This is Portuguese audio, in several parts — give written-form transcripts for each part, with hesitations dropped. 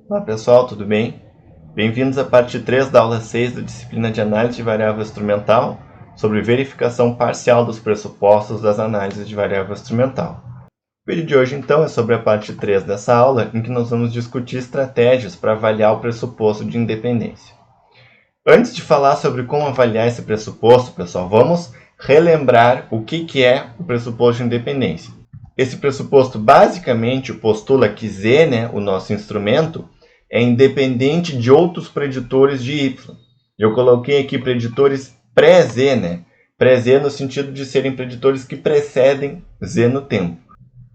Olá pessoal, tudo bem? Bem-vindos à parte 3 da aula 6 da disciplina de análise de variável instrumental sobre verificação parcial dos pressupostos das análises de variável instrumental. O vídeo de hoje então é sobre a parte 3 dessa aula, em que nós vamos discutir estratégias para avaliar o pressuposto de independência. Antes de falar sobre como avaliar esse pressuposto, pessoal, vamos relembrar o que é o pressuposto de independência. Esse pressuposto basicamente postula que Z, o nosso instrumento, é independente de outros preditores de Y. Eu coloquei aqui preditores pré-Z, pré-Z no sentido de serem preditores que precedem Z no tempo.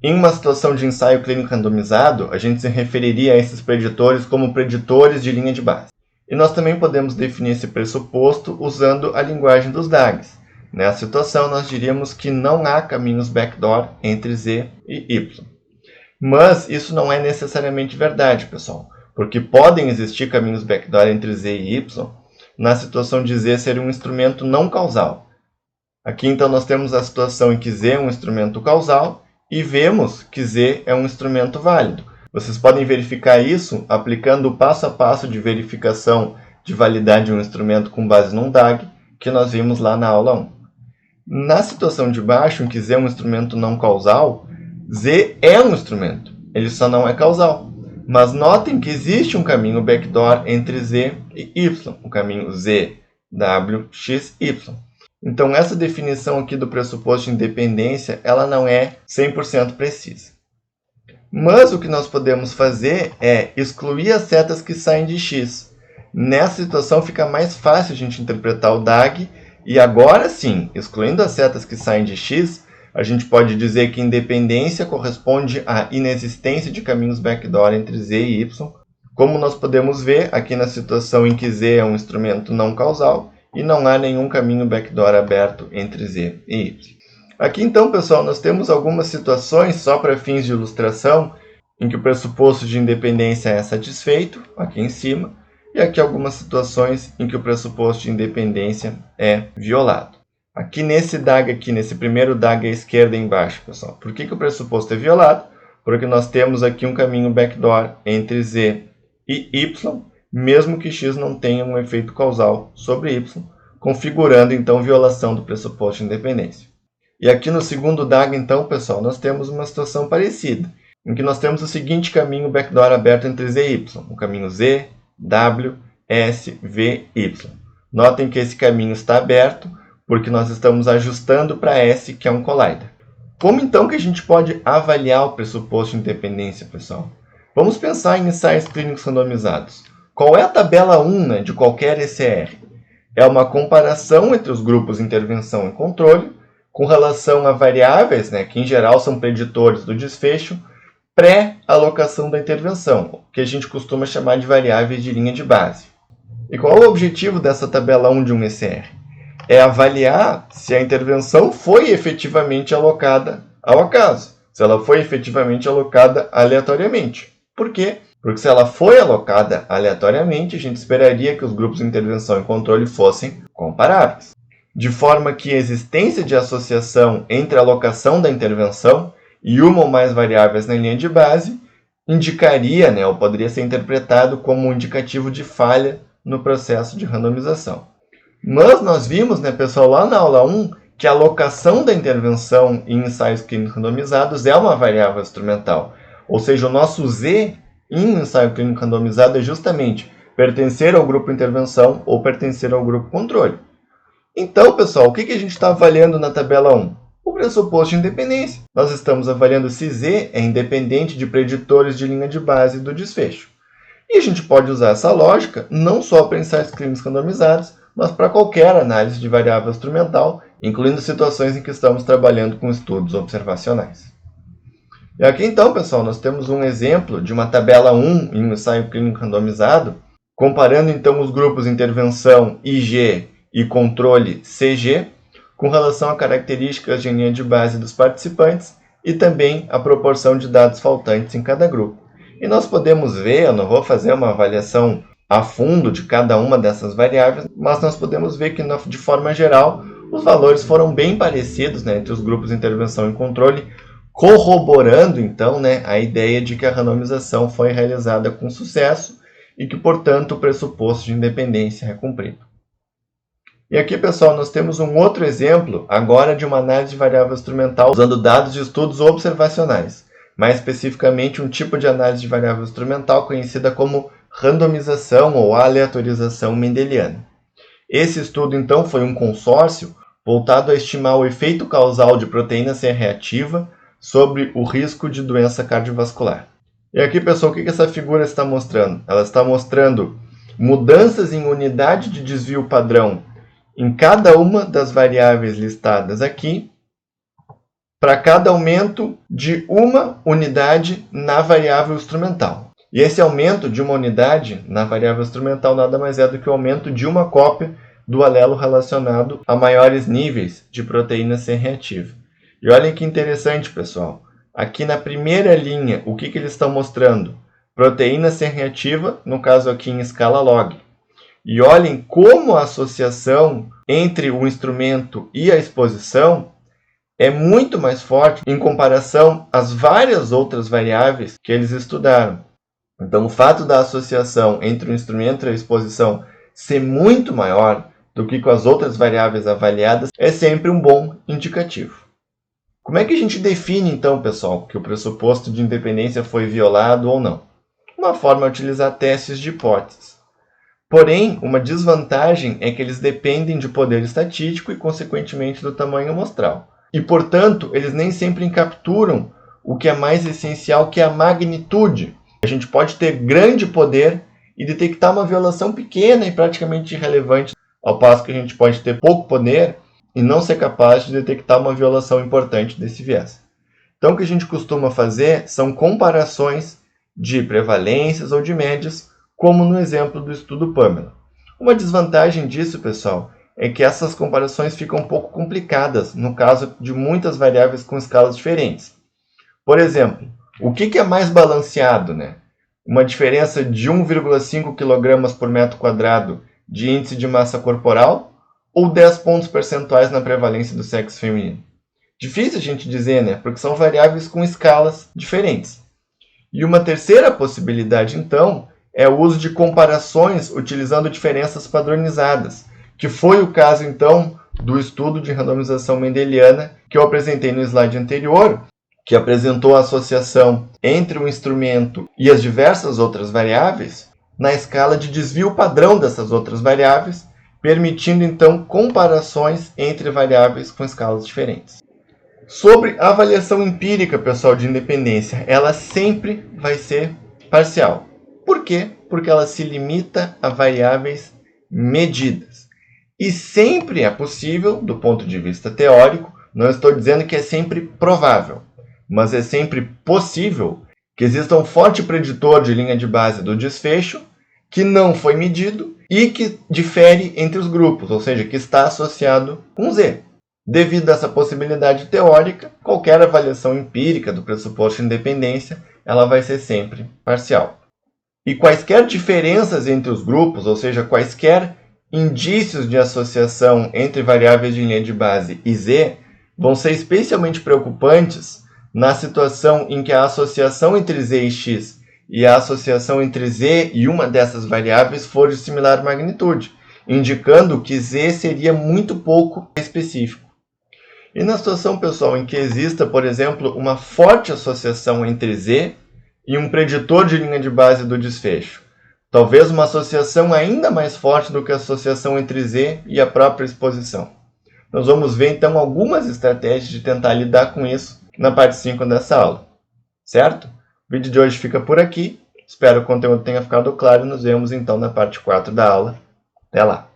Em uma situação de ensaio clínico randomizado, a gente se referiria a esses preditores como preditores de linha de base. E nós também podemos definir esse pressuposto usando a linguagem dos DAGs. Nessa situação, nós diríamos que não há caminhos backdoor entre Z e Y. Mas isso não é necessariamente verdade, pessoal, porque podem existir caminhos backdoor entre Z e Y na situação de Z ser um instrumento não causal. Aqui, então, nós temos a situação em que Z é um instrumento causal e vemos que Z é um instrumento válido. Vocês podem verificar isso aplicando o passo a passo de verificação de validade de um instrumento com base num DAG, que nós vimos lá na aula 1. Na situação de baixo, em que Z é um instrumento não causal, Z é um instrumento, ele só não é causal. Mas notem que existe um caminho backdoor entre Z e Y, o caminho Z, W, X, Y. Então, essa definição aqui do pressuposto de independência, ela não é 100% precisa. Mas o que nós podemos fazer é excluir as setas que saem de X. Nessa situação, fica mais fácil a gente interpretar o DAG. E agora sim, excluindo as setas que saem de X, a gente pode dizer que independência corresponde à inexistência de caminhos backdoor entre Z e Y, como nós podemos ver aqui na situação em que Z é um instrumento não causal e não há nenhum caminho backdoor aberto entre Z e Y. Aqui então, pessoal, nós temos algumas situações, só para fins de ilustração, em que o pressuposto de independência é satisfeito, aqui em cima, e aqui algumas situações em que o pressuposto de independência é violado. Aqui nesse DAG, nesse primeiro DAG à esquerda embaixo, pessoal. Por que o pressuposto é violado? Porque nós temos aqui um caminho backdoor entre Z e Y, mesmo que X não tenha um efeito causal sobre Y, configurando então violação do pressuposto de independência. E aqui no segundo DAG, então, pessoal, nós temos uma situação parecida, em que nós temos o seguinte caminho backdoor aberto entre Z e Y, o caminho Z, W, S, V, Y. Notem que esse caminho está aberto porque nós estamos ajustando para S, que é um collider. Como então que a gente pode avaliar o pressuposto de independência, pessoal? Vamos pensar em ensaios clínicos randomizados. Qual é a tabela 1 de qualquer ECR? É uma comparação entre os grupos intervenção e controle com relação a variáveis, que em geral são preditores do desfecho, pré-alocação da intervenção, que a gente costuma chamar de variáveis de linha de base. E qual é o objetivo dessa tabela 1 de um ECR? É avaliar se a intervenção foi efetivamente alocada ao acaso, se ela foi efetivamente alocada aleatoriamente. Por quê? Porque se ela foi alocada aleatoriamente, a gente esperaria que os grupos de intervenção e controle fossem comparáveis. De forma que a existência de associação entre a alocação da intervenção e uma ou mais variáveis na linha de base indicaria, ou poderia ser interpretado como um indicativo de falha no processo de randomização. Mas nós vimos, pessoal, lá na aula 1, que a alocação da intervenção em ensaios clínicos randomizados é uma variável instrumental. Ou seja, o nosso Z em um ensaio clínico randomizado é justamente pertencer ao grupo intervenção ou pertencer ao grupo controle. Então, pessoal, o que a gente está avaliando na tabela 1? O pressuposto de independência. Nós estamos avaliando se Z é independente de preditores de linha de base do desfecho. E a gente pode usar essa lógica não só para ensaios clínicos randomizados, mas para qualquer análise de variável instrumental, incluindo situações em que estamos trabalhando com estudos observacionais. E aqui então, pessoal, nós temos um exemplo de uma tabela 1 em um ensaio clínico randomizado, comparando então os grupos intervenção IG e controle CG, com relação a características de linha de base dos participantes e também a proporção de dados faltantes em cada grupo. E nós podemos ver, eu não vou fazer uma avaliação a fundo de cada uma dessas variáveis, mas nós podemos ver que, de forma geral, os valores foram bem parecidos entre os grupos de intervenção e controle, corroborando então, né, a ideia de que a randomização foi realizada com sucesso e que, portanto, o pressuposto de independência é cumprido. E aqui, pessoal, nós temos um outro exemplo, agora de uma análise de variável instrumental usando dados de estudos observacionais, mais especificamente um tipo de análise de variável instrumental conhecida como randomização ou aleatorização mendeliana. Esse estudo, então, foi um consórcio voltado a estimar o efeito causal de proteína C reativa sobre o risco de doença cardiovascular. E aqui, pessoal, o que essa figura está mostrando? Ela está mostrando mudanças em unidade de desvio padrão em cada uma das variáveis listadas aqui, para cada aumento de uma unidade na variável instrumental. E esse aumento de uma unidade na variável instrumental nada mais é do que o aumento de uma cópia do alelo relacionado a maiores níveis de proteína C reativa. E olhem que interessante, pessoal. Aqui na primeira linha, o que eles estão mostrando? Proteína C reativa, no caso aqui em escala log. E olhem como a associação entre o instrumento e a exposição é muito mais forte em comparação às várias outras variáveis que eles estudaram. Então, o fato da associação entre o instrumento e a exposição ser muito maior do que com as outras variáveis avaliadas é sempre um bom indicativo. Como é que a gente define, então, pessoal, que o pressuposto de independência foi violado ou não? Uma forma é utilizar testes de hipóteses. Porém, uma desvantagem é que eles dependem de poder estatístico e, consequentemente, do tamanho amostral. E, portanto, eles nem sempre capturam o que é mais essencial, que é a magnitude. A gente pode ter grande poder e detectar uma violação pequena e praticamente irrelevante, ao passo que a gente pode ter pouco poder e não ser capaz de detectar uma violação importante desse viés. Então, o que a gente costuma fazer são comparações de prevalências ou de médias, como no exemplo do estudo Pamela. Uma desvantagem disso, pessoal, é que essas comparações ficam um pouco complicadas no caso de muitas variáveis com escalas diferentes. Por exemplo, o que é mais balanceado, né? Uma diferença de 1,5 kg por metro quadrado de índice de massa corporal ou 10 pontos percentuais na prevalência do sexo feminino? Difícil a gente dizer, né? Porque são variáveis com escalas diferentes. E uma terceira possibilidade, então, é o uso de comparações utilizando diferenças padronizadas, que foi o caso, então, do estudo de randomização mendeliana que eu apresentei no slide anterior, que apresentou a associação entre o instrumento e as diversas outras variáveis na escala de desvio padrão dessas outras variáveis, permitindo, então, comparações entre variáveis com escalas diferentes. Sobre a avaliação empírica, pessoal, de independência, ela sempre vai ser parcial. Por quê? Porque ela se limita a variáveis medidas. E sempre é possível, do ponto de vista teórico, não estou dizendo que é sempre provável, mas é sempre possível que exista um forte preditor de linha de base do desfecho que não foi medido e que difere entre os grupos, ou seja, que está associado com Z. Devido a essa possibilidade teórica, qualquer avaliação empírica do pressuposto de independência, ela vai ser sempre parcial. E quaisquer diferenças entre os grupos, ou seja, quaisquer indícios de associação entre variáveis de linha de base e Z, vão ser especialmente preocupantes na situação em que a associação entre Z e X e a associação entre Z e uma dessas variáveis for de similar magnitude, indicando que Z seria muito pouco específico. E na situação, pessoal, em que exista, por exemplo, uma forte associação entre Z e um preditor de linha de base do desfecho, talvez uma associação ainda mais forte do que a associação entre Z e a própria exposição. Nós vamos ver, então, algumas estratégias de tentar lidar com isso na parte 5 dessa aula. Certo? O vídeo de hoje fica por aqui. Espero que o conteúdo tenha ficado claro e nos vemos, então, na parte 4 da aula. Até lá!